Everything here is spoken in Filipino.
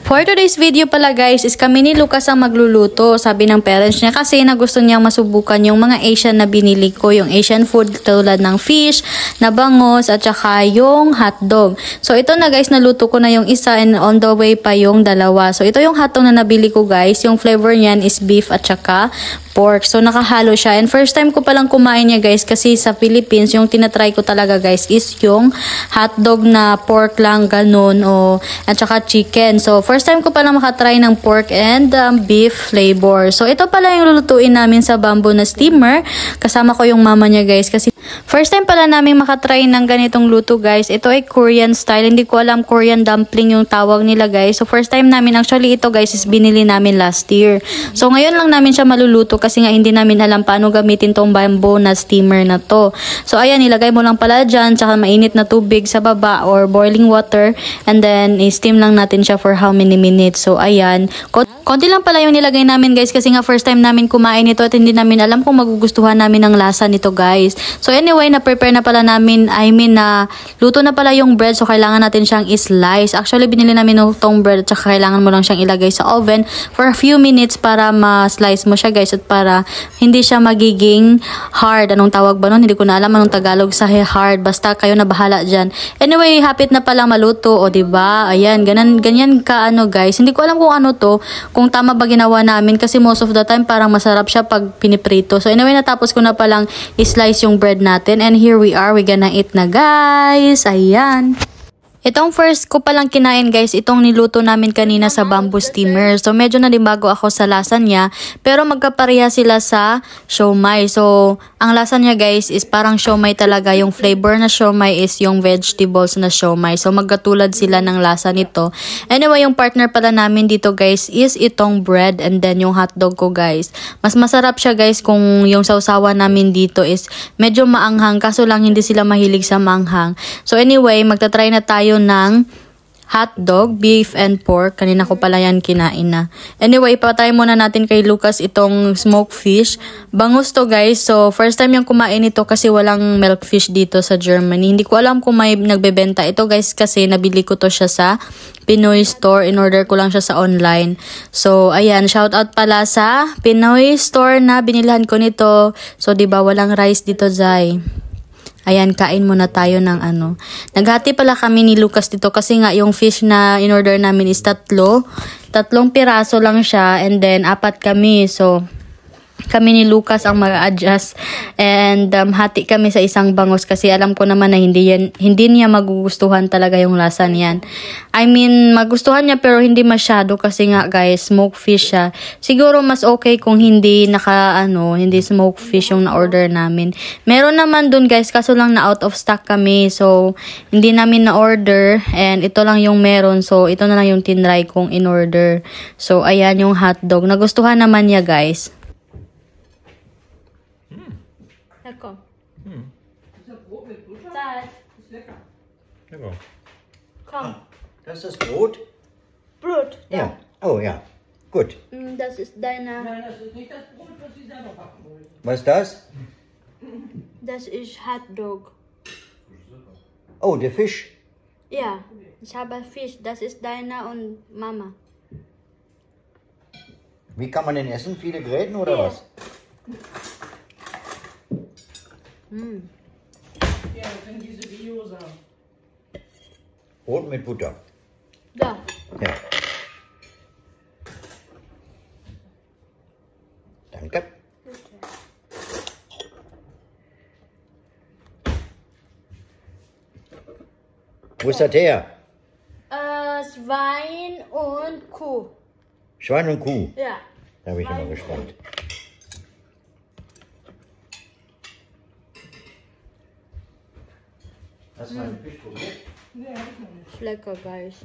For today's video pala guys is kami ni Lucas ang magluluto. Sabi ng parents niya kasi na gusto niyang masubukan yung mga Asian na binili ko. Yung Asian food tulad ng fish, na bangus at saka yung hotdog. So ito na guys, naluto ko na yung isa and on the way pa yung dalawa. So ito yung hotdog na nabili ko guys. Yung flavor niyan is beef at saka pork. So nakahalo siya. And first time ko palang kumain niya guys kasi sa Philippines yung tinatry ko talaga guys is yung hotdog na pork lang ganun o at saka chicken. So first time ko palang makatry ng pork and beef flavor. So ito pala yung lulutuin namin sa bamboo na steamer. Kasama ko yung mama niya guys kasi first time pala namin makatry ng ganitong luto guys. Ito ay Korean style. Hindi ko alam Korean dumpling yung tawag nila guys. So first time namin actually ito guys is binili namin last year. So ngayon lang namin siya maluluto kasi nga hindi namin alam paano gamitin tong bamboo na steamer na to. So ayan, ilagay mo lang pala dyan tsaka mainit na tubig sa baba or boiling water and then i-steam lang natin siya for how many minutes. So ayan, konti lang pala yung nilagay namin guys kasi nga first time namin kumain ito at hindi namin alam kung magugustuhan namin ang lasa nito guys. So anyway, na-prepare na pala namin, na luto na pala yung bread so kailangan natin siyang i-slice. Actually binili namin itong bread at saka kailangan mo lang siyang ilagay sa oven for a few minutes para ma-slice mo siya guys at para hindi siya magiging hard. Anong tawag ba nun? Hindi ko na alam anong Tagalog sa hard. Basta kayo na bahala dyan. Anyway, hapit na pala maluto. O diba? Ayan, ganyan ka ano guys. Hindi ko alam kung ano to. Kung tama ba ginawa namin kasi most of the time parang masarap siya pag piniprito. So anyway, natapos ko na palang i-slice yung bread natin. And here we are. We gonna eat na guys. Ayan. Itong first ko palang kinain guys, itong niluto namin kanina sa bamboo steamer. So medyo nalibago ako sa lasa niya, pero magkapareha sila sa siomai. So ang lasa niya guys is parang siomai talaga. Yung flavor na siomai is yung vegetables na siomai. So magkatulad sila ng lasa nito. Anyway, yung partner pala namin dito guys is itong bread and then yung hotdog ko guys. Mas masarap siya guys kung yung sausawan namin dito is medyo maanghang, kaso lang hindi sila mahilig sa maanghang. So anyway, magta-try na tayo ng hotdog, beef and pork. Kanina ko pala yan kinain na. Anyway, patay muna natin kay Lucas itong smoked fish. Bangus to guys. So, first time yung kumain ito kasi walang milk fish dito sa Germany. Hindi ko alam kung may nagbebenta ito guys kasi nabili ko to siya sa Pinoy store. In-order ko lang siya sa online. So, ayan. Shout out pala sa Pinoy store na binilhan ko nito. So, diba walang rice dito, Zay? Ayan, kain muna tayo ng ano. Naghati pala kami ni Lucas dito kasi nga yung fish na in-order namin is tatlong piraso lang siya and then 4 kami. So, kami ni Lucas ang mag-adjust and hati kami sa isang bangus kasi alam ko naman na hindi niya magugustuhan talaga yung lasa niyan. I mean, magustuhan niya pero hindi masyado kasi nga guys, smoked fish siya. Siguro mas okay kung hindi hindi smoked fish yung na-order namin. Meron naman dun guys, kaso lang na out of stock kami. So, hindi namin na-order and ito lang yung meron. So, ito na lang yung tinry kong in-order. So, ayan yung hotdog. Nagustuhan naman niya guys. Lecker. Ist das Brot mit Butter? Das. Ist lecker. Lecker. Komm. Das ist das Brot? Brot. Ja. Oh ja. Gut. Das ist deine. Nein, das ist nicht das Brot, was Sie selber backen wollen. Was ist das? Das ist Hotdog. Oh, der Fisch. Ja, ich habe Fisch. Das ist deine und Mama. Wie kann man den essen? Viele Gräten oder Ja. was? Ja, das sind diese Gyoza. Brot mit Butter. Da. Ja. Danke. Wo ist das her? Schwein und Kuh. Schwein und Kuh. Ja. Da bin ich immer gespannt. Hast du mal einen Fisch probiert? Nee, hab ich noch nicht. Lecker, guys.